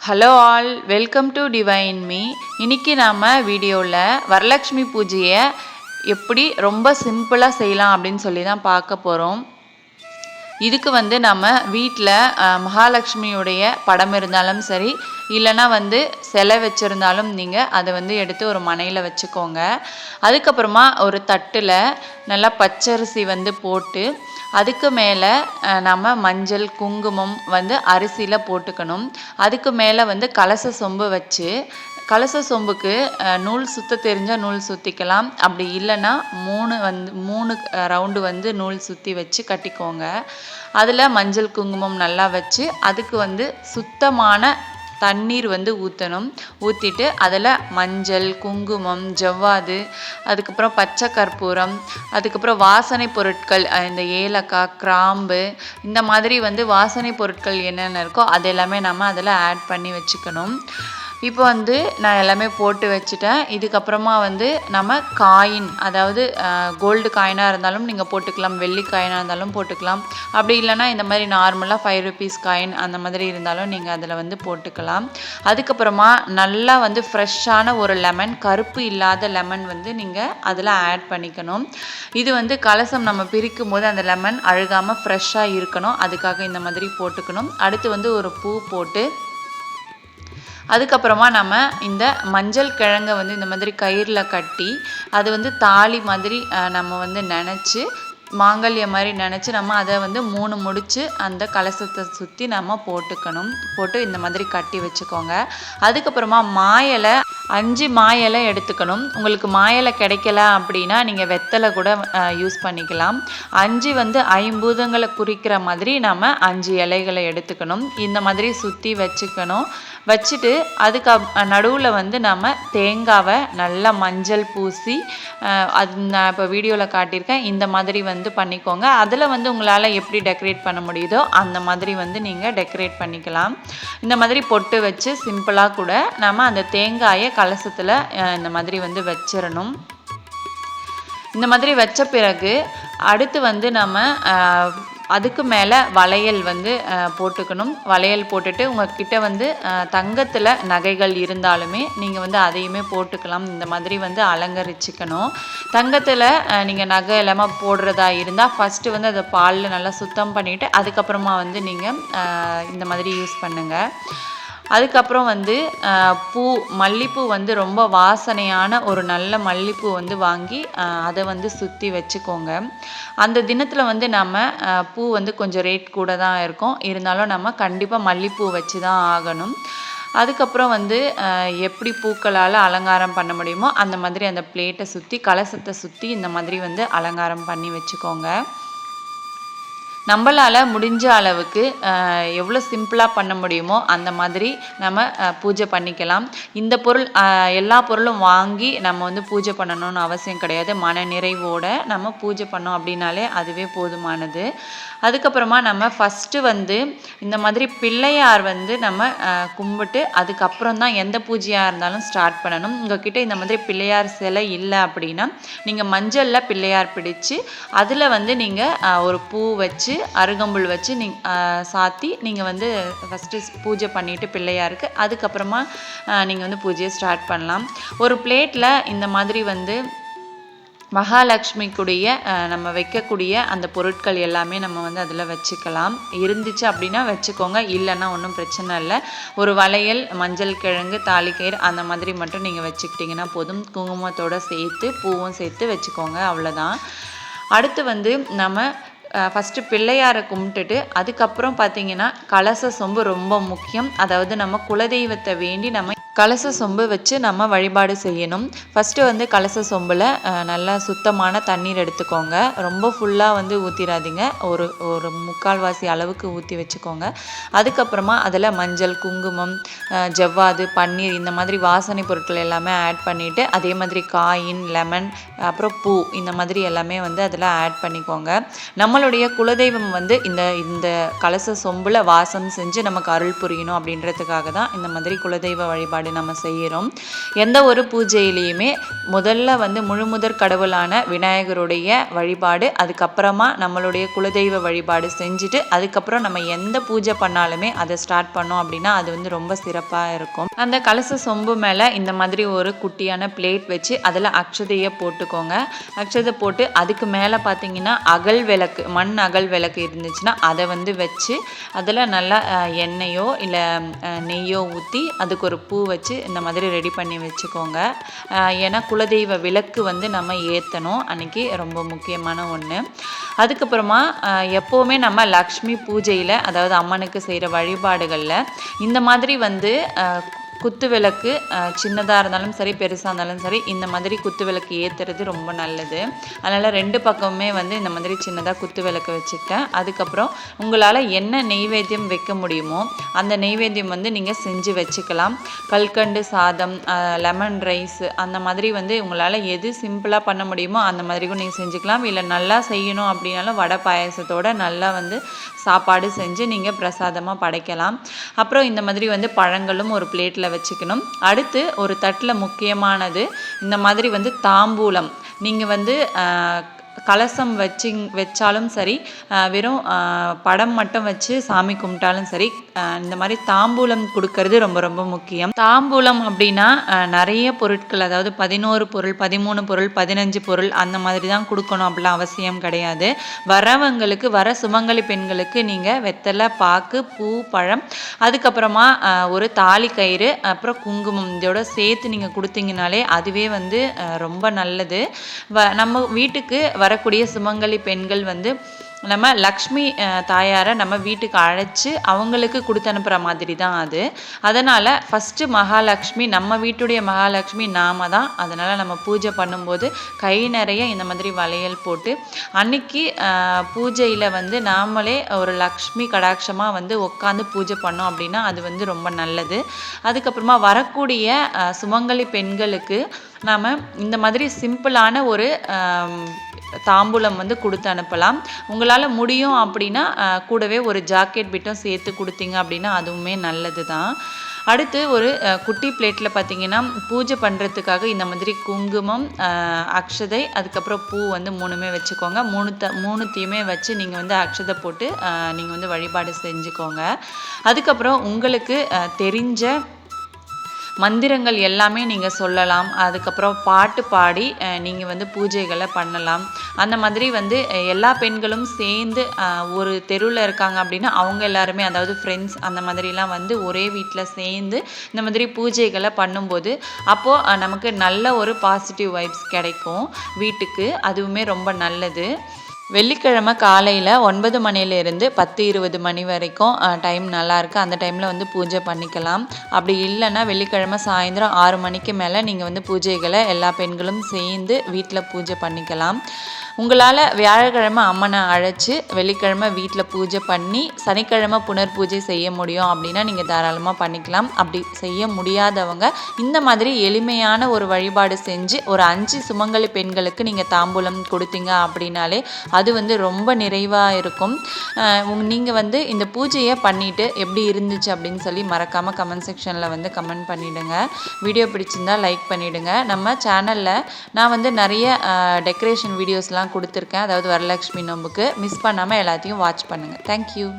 Hello all, welcome to divine me. இன்னைக்கு நாம் வீடியோவில் வரலட்சுமி பூஜையை எப்படி ரொம்ப சிம்பிளாக செய்யலாம் அப்படின்னு சொல்லி தான் பார்க்க போகிறோம். இதுக்கு நம்ம வீட்டில் மகாலட்சுமியுடைய படம் இருந்தாலும் சரி, இல்லைனா சிலை வச்சுருந்தாலும் நீங்கள் அதை எடுத்து ஒரு மனையில் வச்சுக்கோங்க. அதுக்கப்புறமா ஒரு தட்டில் நல்லா பச்சரிசி போட்டு அதுக்கு மேலே நம்ம மஞ்சள் குங்குமம் அரிசியில் போட்டுக்கணும். அதுக்கு மேலே கலச சொம்பு வச்சு கலச சொம்புக்கு நூல் சுற்ற தெரிஞ்சால் நூல் சுற்றிக்கலாம். அப்படி இல்லைன்னா மூணு ரவுண்டு நூல் சுற்றி வச்சு கட்டிக்கோங்க. அதில் மஞ்சள் குங்குமம் நல்லா வச்சு அதுக்கு சுத்தமான தண்ணீர் ஊற்றணும். ஊற்றிட்டு அதில் மஞ்சள் குங்குமம் ஜவ்வாது, அதுக்கப்புறம் பச்சை கற்பூரம், அதுக்கப்புறம் வாசனை பொருட்கள், இந்த ஏலக்காய் கிராம்பு, இந்த மாதிரி வாசனை பொருட்கள் என்னென்ன இருக்கோ அது எல்லாமே நம்ம அதில் ஆட் பண்ணி வச்சுக்கணும். இப்போ நான் எல்லாமே போட்டு வச்சுட்டேன். இதுக்கப்புறமா நம்ம காயின், அதாவது கோல்டு காயினாக இருந்தாலும் நீங்கள் போட்டுக்கலாம், வெள்ளி காயினாக இருந்தாலும் போட்டுக்கலாம். அப்படி இல்லைன்னா இந்த மாதிரி நார்மலாக 5 ருபீஸ் காயின் அந்த மாதிரி இருந்தாலும் நீங்கள் அதில் போட்டுக்கலாம். அதுக்கப்புறமா நல்லா ஃப்ரெஷ்ஷான ஒரு லெமன், கருப்பு இல்லாத லெமன் நீங்கள் அதில் ஆட் பண்ணிக்கணும். இது கலசம் நம்ம பிரிக்கும் போது அந்த லெமன் அழுகாமல் ஃப்ரெஷ்ஷாக இருக்கணும். அதுக்காக இந்த மாதிரி போட்டுக்கணும். அடுத்து ஒரு பூ போட்டு அதுக்கப்புறமா நம்ம இந்த மஞ்சள் கிழங்கை இந்த மாதிரி கயிறில் கட்டி அது தாலி மாதிரி நம்ம நினச்சி மாங்கல்யம் மாதிரி நினச்சி நம்ம அதை 3 முடிச்சு அந்த கலசத்தை சுற்றி நம்ம போட்டு இந்த மாதிரி கட்டி வச்சுக்கோங்க. அதுக்கப்புறமா மாயலை 5 மாயலை எடுத்துக்கணும். உங்களுக்கு மாயலை கிடைக்கல அப்படின்னா நீங்கள் வெத்தலை கூட யூஸ் பண்ணிக்கலாம். 5 ஐம்பூதங்களை குறிக்கிற மாதிரி நம்ம 5 இலைகளை எடுத்துக்கணும். இந்த மாதிரி சுற்றி வச்சுக்கணும். வச்சுட்டு அதுக்கு நடுவில் நம்ம தேங்காவை நல்லா மஞ்சள் பூசி, அது நான் இப்போ வீடியோவில் காட்டியிருக்கேன், இந்த மாதிரி பண்ணிக்கோங்க. அதில் உங்களால் எப்படி டெக்கரேட் பண்ண முடியுதோ அந்த மாதிரி நீங்கள் டெக்கரேட் பண்ணிக்கலாம். இந்த மாதிரி பொட்டு வச்சு சிம்பிளாக கூட நம்ம அந்த தேங்காயை கலசத்தில் இந்த மாதிரி வச்சிடணும். இந்த மாதிரி வச்ச பிறகு அடுத்து நம்ம அதுக்கு மேலே வளையல் போட்டுக்கணும். வளையல் போட்டுட்டு உங்கள்கிட்ட தங்கத்தில் நகைகள் இருந்தாலுமே நீங்கள் அதையுமே போட்டுக்கலாம். இந்த மாதிரி அலங்கரிச்சுக்கணும். தங்கத்தில் நீங்கள் நகை எல்லாமே போடுறதா இருந்தால் ஃபஸ்ட்டு அதை பாலில் நல்லா சுத்தம் பண்ணிவிட்டு அதுக்கப்புறமா நீங்கள் இந்த மாதிரி யூஸ் பண்ணுங்கள். அதுக்கப்புறம் பூ, மல்லிப்பூ ரொம்ப வாசனையான ஒரு நல்ல மல்லிப்பூ வாங்கி அதை சுற்றி வச்சுக்கோங்க. அந்த தினத்தில் நம்ம பூ கொஞ்சம் ரேட் கூட தான் இருக்கும். இருந்தாலும் நம்ம கண்டிப்பாக மல்லிப்பூ வச்சு தான் ஆகணும். அதுக்கப்புறம் எப்படி பூக்களால் அலங்காரம் பண்ண முடியுமோ அந்த மாதிரி அந்த பிளேட்டை சுற்றி கலசத்தை சுற்றி இந்த மாதிரி அலங்காரம் பண்ணி வச்சுக்கோங்க. நம்மளால் முடிஞ்ச அளவுக்கு எவ்வளோ சிம்பிளாக பண்ண முடியுமோ அந்த மாதிரி நம்ம பூஜை பண்ணிக்கலாம். இந்த பொருள் எல்லா பொருளும் வாங்கி நம்ம பூஜை பண்ணணும்னு அவசியம் கிடையாது. மன நிறைவோடு நம்ம பூஜை பண்ணோம் அப்படின்னாலே அதுவே போதுமானது. அதுக்கப்புறமா நம்ம ஃபஸ்ட்டு இந்த மாதிரி பிள்ளையார் நம்ம கும்பிட்டு அதுக்கப்புறம் தான் எந்த பூஜையாக இருந்தாலும் ஸ்டார்ட் பண்ணணும். உங்கள்கிட்ட இந்த மாதிரி பிள்ளையார் சிலை இல்லை அப்படின்னா நீங்கள் மஞ்சளில் பிள்ளையார் பிடிச்சு அதில் நீங்கள் ஒரு பூ வச்சு அருகம்புல் வச்சு சாத்தி நீங்கள் ஃபஸ்ட்டு பூஜை பண்ணிவிட்டு பிள்ளையாருக்கு அதுக்கப்புறமா நீங்கள் பூஜையை ஸ்டார்ட் பண்ணலாம். ஒரு பிளேட்டில் இந்த மாதிரி மகாலட்சுமிக்குடைய நம்ம வைக்கக்கூடிய அந்த பொருட்கள் எல்லாமே நம்ம அதில் வச்சுக்கலாம். இருந்துச்சு அப்படின்னா வச்சுக்கோங்க, இல்லைன்னா ஒன்றும் பிரச்சனை இல்லை. ஒரு வளையல், மஞ்சள் கிழங்கு, தாலிக்கயிறு அந்த மாதிரி மட்டும் நீங்கள் வச்சுக்கிட்டிங்கன்னா போதும். குங்குமத்தோடு சேர்த்து பூவும் சேர்த்து வச்சுக்கோங்க, அவ்வளோதான். அடுத்து நம்ம ஃபஸ்ட்டு பிள்ளையாரை கும்பிட்டுட்டு அதுக்கப்புறம் பார்த்திங்கன்னா கலச சொம்பு ரொம்ப முக்கியம். அதாவது நம்ம குலதெய்வத்தை வேண்டி நம்ம கலச சொம்பு வச்சு நம்ம வழிபாடு செய்யணும். ஃபஸ்ட்டு கலச சொம்பில் நல்லா சுத்தமான தண்ணீர் எடுத்துக்கோங்க. ரொம்ப ஃபுல்லாக ஊற்றிடாதீங்க. ஒரு முக்கால்வாசி அளவுக்கு ஊற்றி வச்சுக்கோங்க. அதுக்கப்புறமா அதில் மஞ்சள் குங்குமம் ஜவ்வாது பன்னீர் இந்த மாதிரி வாசனை பொருட்கள் எல்லாமே ஆட் பண்ணிவிட்டு அதே மாதிரி காயின் லெமன் அப்புறம் பூ இந்த மாதிரி எல்லாமே அதில் ஆட் பண்ணிக்கோங்க. நம்மளுடைய குலதெய்வம் இந்த கலச சொம்பில் வாசம் செஞ்சு நமக்கு அருள் புரியணும் அப்படின்றதுக்காக தான் இந்த மாதிரி குலதெய்வ வழிபாடு அப்படி நம்ம செய்கிறோம். எந்த ஒரு பூஜையிலையுமே முதல்ல வந்து முழுமுதற் கடவுளான விநாயகருடைய வழிபாடு, அதுக்கப்புறமா நம்மளுடைய குலதெய்வ வழிபாடு செஞ்சுட்டு அதுக்கப்புறம் நம்ம எந்த பூஜை பண்ணாலுமே அதை ஸ்டார்ட் பண்ணோம் அப்படின்னா அது வந்து ரொம்ப சிறப்பாக இருக்கும். அந்த கலச சொம்பு மேலே இந்த மாதிரி ஒரு குட்டியான பிளேட் வச்சு அதில் அக்ஷதையை போட்டுக்கோங்க. அக்ஷதை போட்டு அதுக்கு மேலே பார்த்தீங்கன்னா அகல் விளக்கு, மண் அகல் விளக்கு இருந்துச்சுன்னா அதை வந்து வச்சு அதில் நல்லா எண்ணெயோ இல்லை நெய்யோ ஊற்றி அதுக்கு ஒரு பூ வச்சு இந்த மாதிரி ரெடி பண்ணி வச்சுக்கோங்க. ஏன்னா குலதெய்வ விளக்கு வந்து நம்ம ஏற்றணும், அன்றைக்கி ரொம்ப முக்கியமான ஒன்று. அதுக்கப்புறமா எப்போவுமே நம்ம லக்ஷ்மி பூஜையில், அதாவது அம்மனுக்கு செய்கிற வழிபாடுகளில் இந்த மாதிரி வந்து குத்து விளக்கு சின்னதாக இருந்தாலும் சரி பெருசாக இருந்தாலும் சரி இந்த மாதிரி குத்து விளக்கு ஏற்றுறது ரொம்ப நல்லது. அதனால் 2 பக்கமுமே வந்து இந்த மாதிரி சின்னதாக குத்து விளக்கு வச்சுக்கிட்டேன். அதுக்கப்புறம் உங்களால் என்ன நெய்வேத்தியம் வைக்க முடியுமோ அந்த நெய்வேத்தியம் வந்து நீங்கள் செஞ்சு வச்சுக்கலாம். கல்கண்டு சாதம், லெமன் ரைஸ், அந்த மாதிரி வந்து உங்களால் எது சிம்பிளாக பண்ண முடியுமோ அந்த மாதிரிக்கும் நீங்கள் செஞ்சுக்கலாம். இல்லை நல்லா செய்யணும் அப்படின்னாலும் வடை பாயசத்தோடு நல்லா வந்து சாப்பாடு செஞ்சு நீங்கள் பிரசாதமாக படைக்கலாம். அப்புறம் இந்த மாதிரி வந்து பழங்களும் ஒரு பிளேட்டில் வச்சுக்கணும். அடுத்து ஒரு தட்டில் முக்கியமானது இந்த மாதிரி வந்து தாம்பூலம். நீங்கள் வந்து கலசம் வச்சாலும் சரி, வெறும் படம் மட்டும் வச்சு சாமி கும்பிட்டாலும் சரி, இந்த மாதிரி தாம்பூலம் கொடுக்கறது ரொம்ப ரொம்ப முக்கியம். தாம்பூலம் அப்படின்னா நிறைய பொருட்கள், அதாவது 11 பொருள், 13 பொருள், 15 பொருள் அந்த மாதிரி தான் கொடுக்கணும் அப்படிலாம் அவசியம் கிடையாது. வரவங்களுக்கு, வர சுமங்கலி பெண்களுக்கு நீங்கள் வெத்தலை, பாக்கு, பூ, பழம், அதுக்கப்புறமா ஒரு தாலி கயிறு, அப்புறம் குங்குமம் இதோட சேர்த்து நீங்கள் கொடுத்தீங்கனாலே அதுவே வந்து ரொம்ப நல்லது. நம்ம வீட்டுக்கு வரக்கூடிய சுமங்கலி பெண்கள் வந்து நம்ம லக்ஷ்மி தாயாரை நம்ம வீட்டுக்கு அழைச்சி அவங்களுக்கு கொடுத்து அனுப்புகிற மாதிரி தான் அது. அதனால் ஃபஸ்ட்டு மகாலட்சுமி, நம்ம வீட்டுடைய மகாலட்சுமி நாம தான். அதனால் நம்ம பூஜை பண்ணும்போது கை நிறைய இந்த மாதிரி வளையல் போட்டு அன்னைக்கு பூஜையில் வந்து நாமளே ஒரு லக்ஷ்மி கடாட்சமாக வந்து உட்காந்து பூஜை பண்ணோம் அப்படின்னா அது வந்து ரொம்ப நல்லது. அதுக்கப்புறமா வரக்கூடிய சுமங்கலி பெண்களுக்கு நாம் இந்த மாதிரி சிம்பிளான ஒரு தாம்பூலம் வந்து கொடுத்து அனுப்பலாம். உங்களால் முடியும் அப்படின்னா கூடவே ஒரு ஜாக்கெட் பிட்டும் சேர்த்து கொடுத்தீங்க அப்படின்னா அதுவுமே நல்லது தான். அடுத்து ஒரு குட்டி பிளேட்டில் பார்த்தீங்கன்னா பூஜை பண்ணுறதுக்காக இந்த மாதிரி குங்குமம், அக்ஷதை, அதுக்கப்புறம் பூ வந்து 3மே வச்சுக்கோங்க. மூணுத்தையுமே வச்சு நீங்கள் வந்து அக்ஷதை போட்டு நீங்கள் வந்து வழிபாடு செஞ்சுக்கோங்க. அதுக்கப்புறம் உங்களுக்கு தெரிஞ்ச மந்திரங்கள் எல்லாமே நீங்கள் சொல்லலாம். அதுக்கப்புறம் பாட்டு பாடி நீங்கள் வந்து பூஜைகளை பண்ணலாம். அந்த மாதிரி வந்து எல்லா பெண்களும் சேர்ந்து ஒரு தெருவில் இருக்காங்க அப்படின்னா அவங்க எல்லாருமே, அதாவது ஃப்ரெண்ட்ஸ் அந்த மாதிரிலாம் வந்து ஒரே வீட்டில் சேர்ந்து இந்த மாதிரி பூஜைகளை பண்ணும்போது அப்போது நமக்கு நல்ல ஒரு பாசிட்டிவ் வைப்ஸ் கிடைக்கும் வீட்டுக்கு. அதுவுமே ரொம்ப நல்லது. வெள்ளிக்கிழமை காலையில் 9 மணிலேருந்து 10-20 மணி வரைக்கும் டைம் நல்லாயிருக்கு. அந்த டைமில் வந்து பூஜை பண்ணிக்கலாம். அப்படி இல்லைன்னா வெள்ளிக்கிழமை சாயந்தரம் 6 மணிக்கு மேலே நீங்கள் வந்து பூஜைகளை எல்லா பெண்களும் சேர்ந்து வீட்டில் பூஜை பண்ணிக்கலாம். உங்களால் வியாழக்கிழமை அம்மனை அழைச்சி வெள்ளிக்கிழமை வீட்டில் பூஜை பண்ணி சனிக்கிழமை புனர் பூஜை செய்ய முடியும் அப்படின்னா நீங்கள் தாராளமாக பண்ணிக்கலாம். அப்படி செய்ய முடியாதவங்க இந்த மாதிரி எளிமையான ஒரு வழிபாடு செஞ்சு ஒரு 5 சுமங்கலி பெண்களுக்கு நீங்கள் தாம்பூலம் கொடுத்தீங்க அப்படின்னாலே அது வந்து ரொம்ப நிறைவாக இருக்கும். நீங்கள் வந்து இந்த பூஜையை பண்ணிவிட்டு எப்படி இருந்துச்சு அப்படின்னு சொல்லி மறக்காமல் கமெண்ட் செக்ஷனில் வந்து கமெண்ட் பண்ணிவிடுங்க. வீடியோ பிடிச்சிருந்தா லைக் பண்ணிவிடுங்க. நம்ம சேனலில் நான் வந்து நிறைய டெக்கரேஷன் வீடியோஸ்லாம் கொடுத்துருக்கேன், அதாவது வரலட்சுமி நோம்புக்கு. மிஸ் பண்ணாமல் எல்லாத்தையும் வாட்ச் பண்ணுங்கள். தேங்க்யூ.